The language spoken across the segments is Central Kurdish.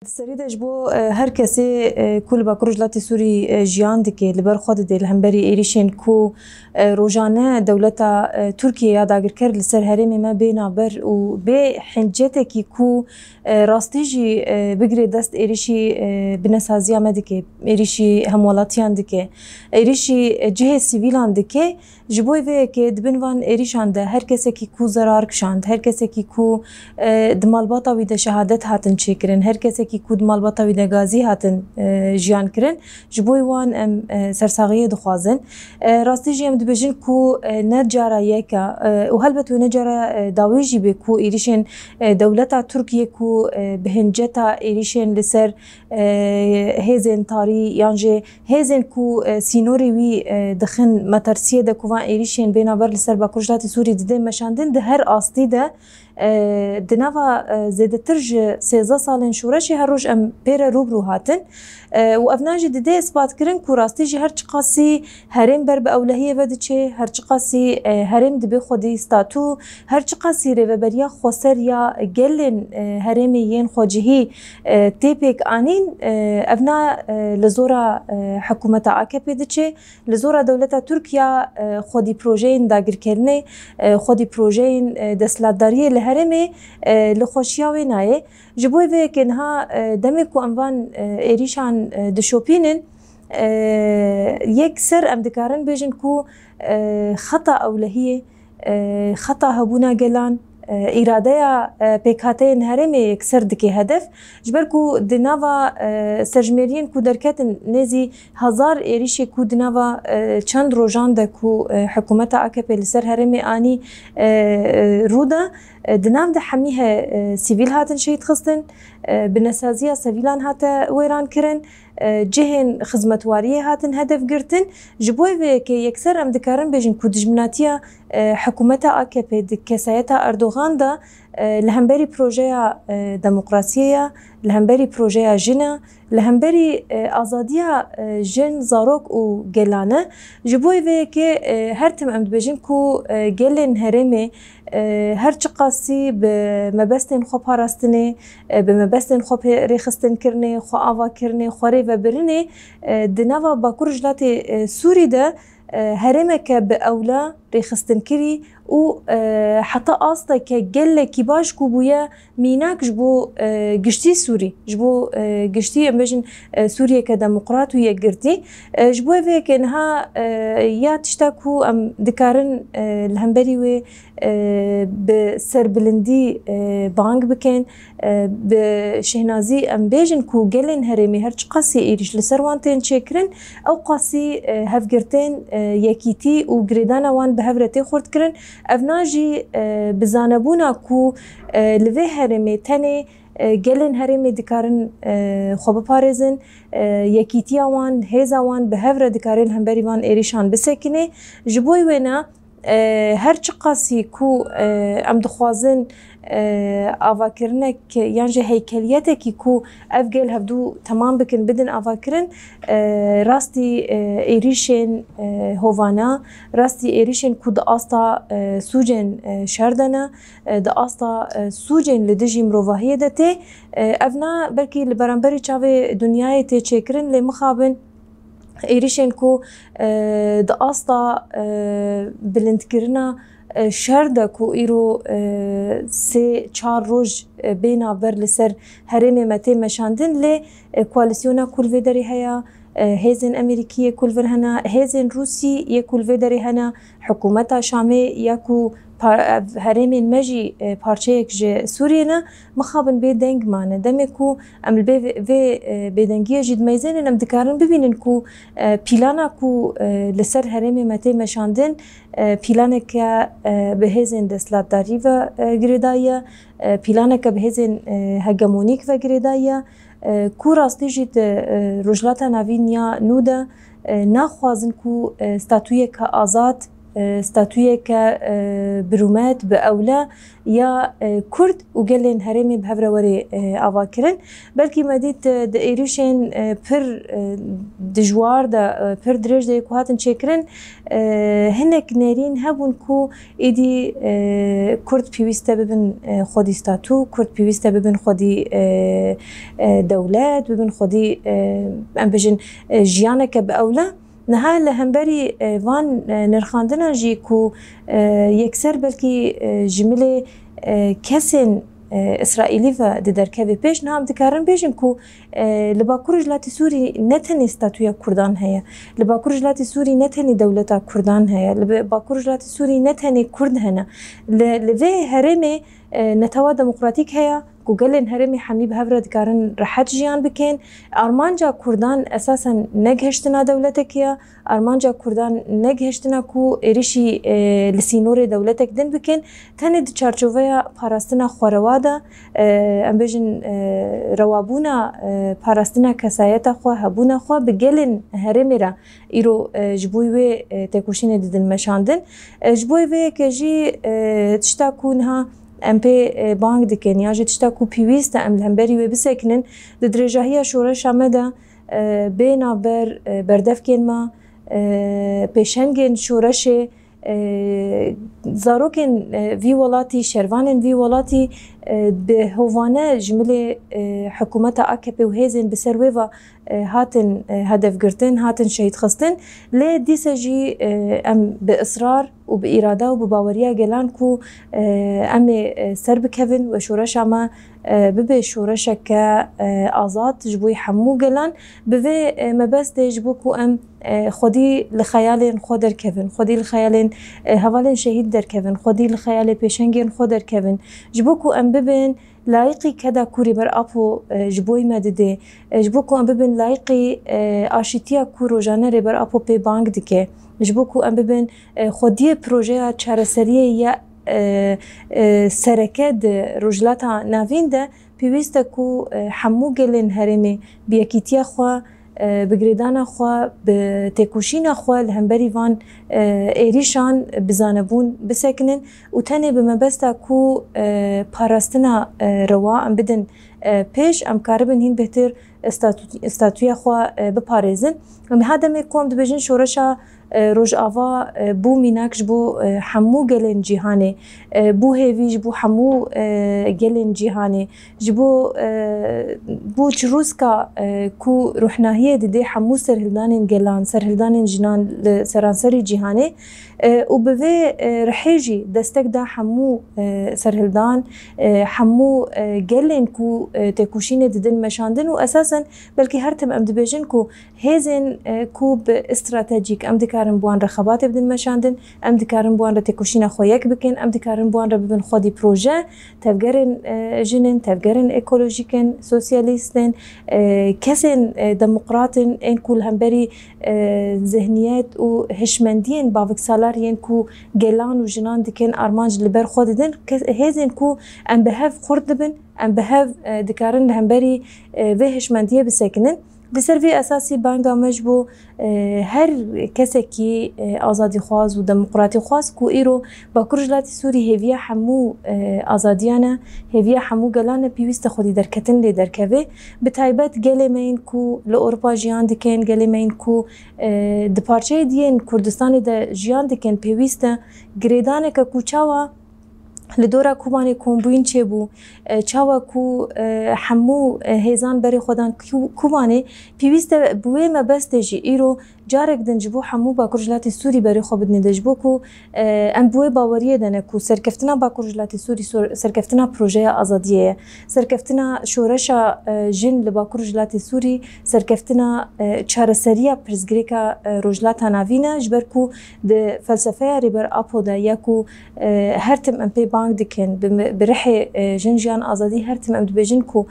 سریدش بو هر کسی کل با کرجلات سوری جیان دکه لبر خود دل همبری ایریشن کو روزانه دولت ترکیه یادگیر کرد لسر هرم ما بینا بر و به حنجته کی کو راستیجی بگری دست ایریشی بنسازی آمده ایریشی همولاتیان دکه ایریشی جه سیویلان دکه جبوی و که دبنوان ایریشانده هر کسی کی کو ضرر کشاند هر کسی کی کو دمالباتا ویده شهادت هاتن چیکرن هر کسی کی کود مالباتا ویده گازی هاتن جیان کرن جبوی وان سرساقیه دخوازن راستی جیم دبجن کو نجارا یکا و هلبت و نجارا داویجی به کو ایریشن دولتا ترکیه کو بهنجتا ایریشن لسر هزن تاری یانجه هزن کو سینوری وی دخن مترسیه ده کوان ایریشن بینابر لسر با کرجلات سوری دیده مشاندن ده هر آستی ده دنوا زیده ترج 13 سالن شورشی هر روز ام پیر روبرو هاتن و افناجی دیده اثبات کرن که راستی جی هر چقاسی هرم بر به اولهیه وده چه هر چقاسی هرم دبی خودی استاتو هر چقاسی روبریا خوسر یا گلن هرمی ین خوجهی تیپک آنین افنا لزورا حکومت AKP ده چه لزورا دولت ترکیه خودی پروژین داگر کرنه خودی پروژین دستلاتداری هرمي لخوشياوي ناي جبوي في كنها دمك وانوان ايريشان دشوبينن يكسر ام دكارن بيجن كو خطا اولهيه خطا هبونا جلان إرادة بكاتين هرمي يكسر دكي هدف جبركو دناوا سجمرين كو دركاتن نزي هزار إيريشي كو دناوا چند روجان دا كو حكومتا AKP لسر هرمي آني رودا دناو ده حميها سيفيل هاتن شهيد خستن بنسازية سيفيلان هاتا ويران كرن جهن خدمتواريه هاتن هدف گرتن جبوي في كي يكسر ام دكارن بيجن كو دجمناتيا حكومتا AKP دكسايتا اردوغان دا لهمبري بروجيا ديمقراطية لهمبري بروجيا جنة لهمبري آزادية جن زاروك و جلانة جبوي في كي هرتم ام دبيجن كو جلن هرمي هر چقاسی بمبستن خوب هراستنه بمبستن خوب ریخستن کرنه خو آوا کرنه خوری و برنه دنوا با کرجلات سوری ده هرمك بأولا ريخستن كري و حتى أصلا كجل كباش كوبويا ميناك جبو قشتي سوري جبو قشتي أمجن سوريا كديمقراط ويا قرتي جبو فيك إنها يا تشتاكو أم دكارن الهمبري و بسر بلندي بانك بكين بشهنازي أم بيجن كو جلن هرمي هرش قاسي إيرش لسروانتين شكرن أو قاسي هفقرتين يكيتي و قريدانا وان بهفرتي خورد كرن افناجي بزانبونا كو لوي هرمي تاني گلن هرمي دكارن خوب پارزن يكيتيا وان هيزا وان بهفر دكارن همبري وان ايريشان بسكنه جبوي وينا هر چقاسي كو ام دخوازن آواکرنک یعنی هیکلیته کی کو افگل هفدو تمام بکن بدن آواکرن راستی ایریشن هوانا راستی ایریشن کو د آستا سوجن شردنا د آستا سوجن لدجی مروواهی دته افنا بلکی لبرانبری چاوی دنیای ته چکرن لمخابن ایریشن کو د آستا بلندکرنا شرده کو ایرو سه چار روز بینا بر لسر هرم مته مشاندن ل کواليسيونا كل فيدري هيا هيزن امريكيه كل فرهنا هيزن روسي يكل فيدري هنا حكومتا شامي ياكو هرم المجي بارچيك ج سورينا مخابن بي دنگ مان دمكو ام في بدنگيه جد ميزن ام دكارن ببينن كو بيلانا كو لسر هرم مته مشاندن بيلانك بهزن دستلاتداری و گریدایا بيلانك بهزن هگمونیک و گریدایا کو راستی جد رجلاتا ناوینیا نودا ناخوازن کو ستاتوی که آزاد ستاتویه که برومت به اولا یا کرد و گلین هرمی به هفروری آوا کرن بلکی مدید د ایریشن پر دجوار دا پر درج دا کوهاتن چکرن هنک نرین هبون کو ایدی کرد پیوسته ببن خودی ستاتو کرد پیوسته ببن خودی دولت ببن خودی ام بجن جیانه که به اولا نها لهمبری وان نرخاندنا جی کو یکسر بلکی جمله کسین اسرائیلی و درکوی پیش نام دکارن بیشن کو لباکور جلاتی سوری نتنی ستاتویا کردان هیا لباکور جلاتی سوری نتنی دولتا کردان هیا لباکور جلاتی سوری نتنی کرد هنا لوی هرمی نتوا دموکراتیک هیا گوگلن هرمی حمی به هفرد کارن راحت جیان بکن آرمانجا کردان اساسا نگهشتنا دولتکیا آرمانجا کردان نگهشتنا کو ایریشی لسینور دولتک دن بکن تنه د چارچوبه پاراستنا خوروادا ام بجن روابونا پاراستنا کسایت خو هبونا خو بگلن هرمی را ایرو جبوی و تکوشین دیدن مشاندن جبوی و که جی تشتا کونها ام پی بانک دکن یا جتشتا کو پیویست ام لهمبری و بسکنن د درجهیا شورش آمده بین بر بردفکن ما پیشنگن شورش زاروکن وی ولاتی شروانن وی ولاتی به هوانه جمله حکومت AKP و هزین بسروی و هاتن هدف گرتن هاتن شهید خستن لی دیسه جی ام به اصرار و به اراده و به باوریا گلان کو ام سر بکوین و شورش اما ببه شورش که آزاد جبوی حمو گلان ببه مبست جبو کو ام خودی لخیال خود در کوین خودی لخیال حوالن شهید در کوین خودی لخیال پیشنگین خود در کوین جبو کو ام ببین لایقی کدا کوری بر آپو جبوی مدده جبو کو ام ببین لایقی آشتیا کورو جانره بر آپو پی بانک دکه جبو کو ام ببین خودی پروژه چارەسەریە یا سرکه رجلاتا ناوین ده پیوسته کو حمو گلین هرمی بیاکیتیا خوا بگریدان خوا به تکوشین خوا لهمبری وان ایریشان بزانبون بسکنن و تنه به مبسته کو پاراستنا روا ام بدن پیش ام کاربن هین بهتر استاتویا خوا بپارێزن ام هادم کوم دبیجن شورشا روج آوا بو میناکش بو حمو گلین جیهانه بو هیویج بو حمو گلین جیهانه جبو بو چروسکا کو روحناهیه دیده حمو سرهلدان گلان سرهلدان جنان سرانسری جیهانه و به رحیجی دستک دا حمو سرهلدان حمو گلین کو تکوشین دیدن مشاندن و اساسا بلکه هر تم ام دبیجن کو هزن کو به استراتژیک ام دکارن بوان رخبات بدن مشاندن ام دکارن بوان را تکوشین خویک بکن ام دکارن بوان را ببن خودی پروژه تفگرن جنن تفگرن اکولوژیکن سوسیالیستن کسن دموکراتن این کل همبری ذهنیت و هشمندین باوک سالار ین کو گلان و جنان دکن ارمانج لبر خود دن هزن کو ام بهف خورد بن ام بهف دکارن همبری و هشمندیه بسکنن بسر في أساسي بانجا مجبو هر كسكي آزادي خواز و دموقراطي خواز كو إيرو باكور جلاتي سوري هيفيا حمو آزاديانا هيفيا حمو قلانا بيوست خودي دركتن لي دركوي بتايبت قلي مين كو لأوروبا جيان دكين قلي مين كو دپارچه دين كردستاني دا جيان دكين بيوست گريدانه كو چاوا لدورا کوبانی کومبوین چه بو چاوا کو حمو هیزان بری خودان کوبانی پیوست بوی مبستجی ایرو جارک دنجبو حمو باکور جلاتی سوری بری خو بدن دجبو کو ام بوی باوریه دنه کو سرکفتنا باکور جلاتی سوری سرکفتنا پروژه آزادیه سرکفتنا شورشا جن لباکور جلاتی سوری سرکفتنا چارەسەریە پرزگریکا روجلاتا ناوینه جبر کو د فلسفه ریبر اپو دا یکو هر تم ام پی بانک دکن برحی جنجان آزادی هر تم ام دبیجن کو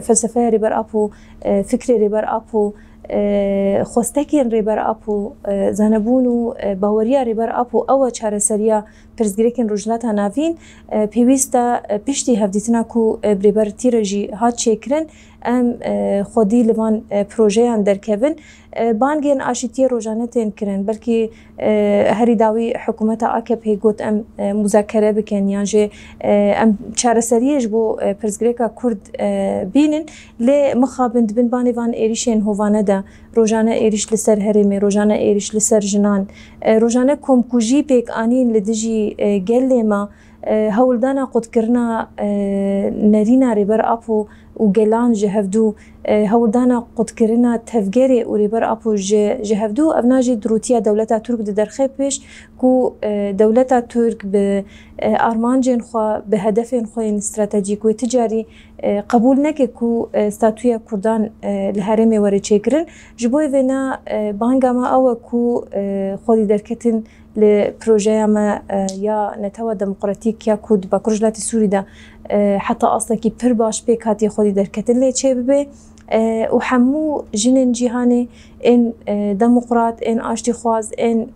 فلسفه ریبر اپو فکر ریبر اپو خوستکین ریبر اپو زنبونو باوریا ریبر اپو او چارەسەریە پرزگریکن روجلاتا ناوین پیوستا پشتی هفدیتنا کو بریبرتی جی هات چکرن ام خودی لوان پروژه اندر کبن بانگین آشتی روزانه تین کرن بلکه هری داوی حکومت AKP گوت ام مذاکره بکن یعنی ام چارەسەریەش بۆ پرزگریکا کورد بینن لی مخابند بن بانی وان ایریشین هوانه دا روزانه ایریش لسر هرمی روزانه ایریش لسر جنان روزانه کمکوژی پیک آنین لدیجی گلی ما هولدانا قد کرنا نرینا ریبر آپو و گلان جهفدو هولدانا قد کرنا تفجری و ریبر آپو جهفدو افناجی دروتیا دولتا ترک در خیپش کو دولتا ترک به آرمانجن خوا به هدفین خوا استراتژیک و تجاری قبول نکه کو استاتویا کردان لهرمی وری چکرن جبوی ونا بانگا ما او کو خودی درکتن لبروجه ما یا نتوا دموکراتیک یا کود با کرجلاتی سوری دا حتی اصلا کی پر باش پیک هاتی خودی درکتن لی چه ببه و همو جنن جهانی این دموکرات این آشتی خواز این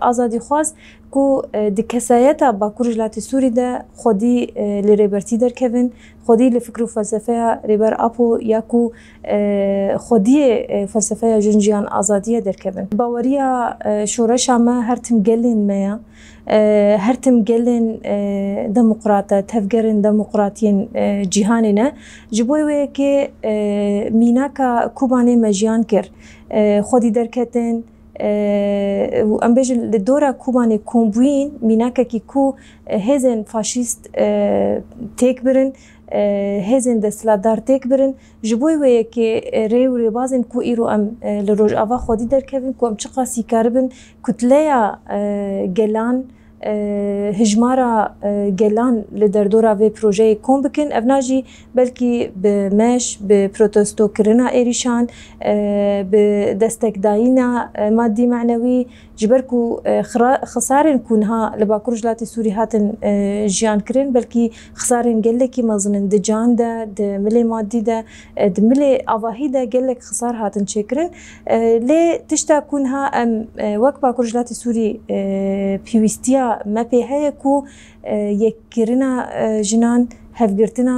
آزادی خواز کو دکسایتا با کرجلاتی سوری دا خودی لریبرتی درکوین خودی لفکر و فلسفه ریبر آپو یا کو خودی فلسفه جنجیان آزادی درکوین باوریا شورش ما هرتم گلین میا هرتم گلین دموکراتا تفکرین دموکراتین جهانیه جبوی وی که میناکا کوبانی مجیان کر خودی درکتن و ام بیش لدورا کوبانی کومبوین میناکا کی کو هزن فاشیست تک برن هزن دستلادار تک برن جبوی وی که ری و ریبازن کو ایرو ام لروج آوا خودی درکوین کو ام چقاسی کاربن کتلیا گلان هجمارا گلان لدردورا و پروژه کم بکن افناجی بلکی به مش به پروتستو کرنا ایریشان به دستک داینا مادی معنوی جبرکو خسارن کنها لباکر جلات سوری هاتن جیان کرن بلکی خسارن گلکی مزنن دجان ده دملی مادی ده دملی آواهی ده گلک خسار هاتن چکرن لی تشتا کنها ام وقت باکر جلات سوری پیوستیا ما پیه کو یک کرنا جنان هفگرتنا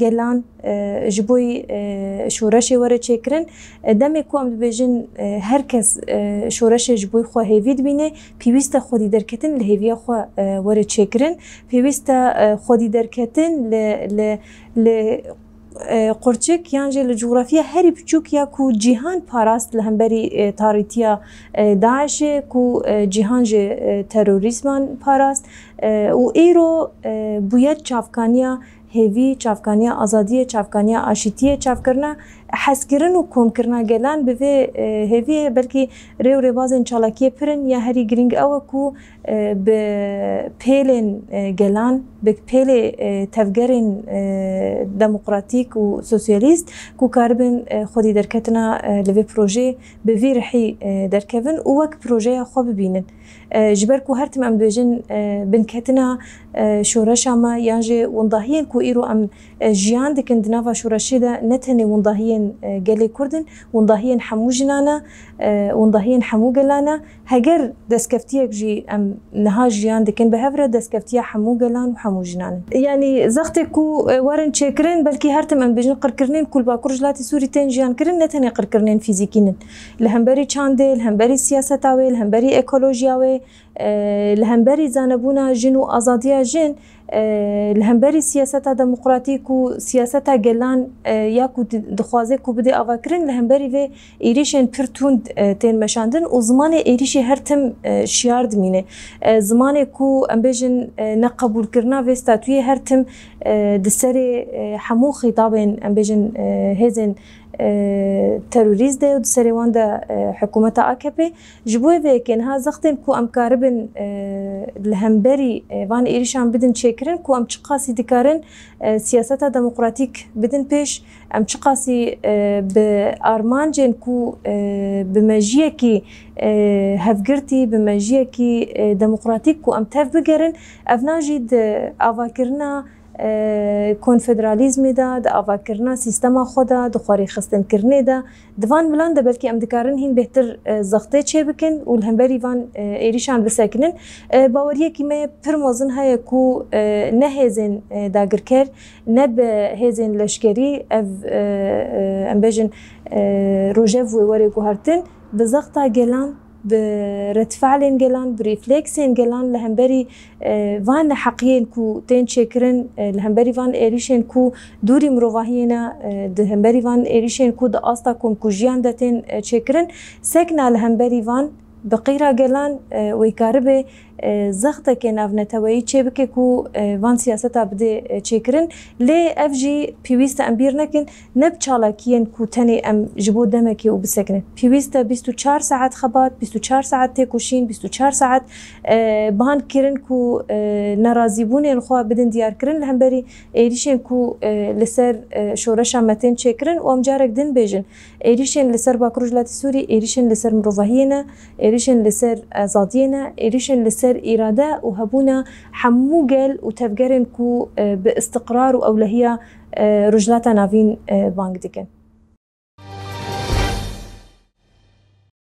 گلان جبوی شورش وره چکرن دمی کو ام بیجن هر کس شورش جبوی خو هیوید بینه پیوست خودی درکتن لهویا خو وره چکرن پیوست خودی درکتن ل قرچک یعنی لجغرافیا هری بچوک یا کو جهان پاراست لهمبری تاریتیا داعش کو جهان تروریسمان پاراست و ایرو باید چافکانیا هیوی چافکانیا آزادی چافکانیا آشتیه چافکرنا حسکرن و کم کرنا گلان به هیوی بلکه ریو ریبازن چالاکی پرن یا هری گرینگ او کو به پیلن گلان به پیل تفکرین دموکراتیک و سوسیالیست کو کاربن خودی درکتنا لوی پروژه به وی رحی درکون و وک پروژه خوب ببینن جبر کو هرتم ام دوجن بنکتنا شورش اما یانجی ونداهین کو ایرو ام جیان دکن دناوا شورشی ده نتنی ونداهین گلی کردن ونداهین حمو جنانا ونداهین حمو گلانا هگر دسکفتیک جی ام نها جیان دکن به هفره دسکفتیا حمو گلان و حمو جنان یعنی زخت کو ورن چکرین بلکی هرتم ام بجن قرکرنین کل باکر جلاتی سوری تن جیان کرن نتنی قرکرنین فیزیکینن لهمبری چانده لهمبری سیاستاوی لهمبری اکولوژیاوی لهمبری زانبونا جن و آزادیا جن لهمبری سیاست دموکراتیک و سیاست گلان یا کو دخوازه کو بده آواکرین لهمبری و ایریشن پرتوند تین مشاندن و زمان ایریشی هرتم شیارد مینه زمان کو ام بجن نقبول کرنا و استاتوی هرتم دسر حمو خطابن ام بجن هزن تروریست ده و سریوان ده حکومت AKP جبوی و کنها زختن کو ام کاربن لهمبری وان ایریشان بدن چکرن کو ام چقاسی دکارن سیاست دموکراتیک بدن پیش ام چقاسی به آرمانجن کو بمجیه کی هفگرتی بمجیه کی دموکراتیک کو ام تف بگرن افناجید آواکرنا کنفدرالیزم دا د آواکرنا سیستما خدا د خواری خستن کرنه دا دوان بلان دا بلکی ام دکارن هین بهتر زغطه چه بکن و الهمبری وان ایریشان بسکنن باوریه که ما پرمازن های کو نه هزین داگرکر نه به هزین لشکری ام بیجن روژف و وری گوهرتن بزغطه گلان برتفعلين جلان بريفلكسين جلان لهمبري وان حقيين كو تين شكرن لهمبري وان إيريشين كو دوري مروفاهينا دهمبري وان إيريشين كو دا أستا كون كو جيان دا تين شكرن سكنا لهمبري وان بقيرا جلان ويكاربه زغطه که ناونتوایی چه بکه کو وان سیاستا بده چکرن لی اف جی پیوست ام بیر نکن نب چالاکین کو تنی ام جبو دمکی و بسکنن پیوست 24 ساعت خبات 24 ساعت تکوشین 24 ساعت بان کرن کو ناراضی بونین خو بدن دیار کرن لهم بری ایریشن کو لسر شورش متن چکرن و ام جارک دن بیجن ایریشن لسر باکروجلاتی سوری ایریشن لسر مروفاهینا ایریشن لسر آزادینا ایریشن لسر إرادة وهبونا حموجل وتفجرن كو باستقرار وأولهية رجلاتنا نافين بانك ديكن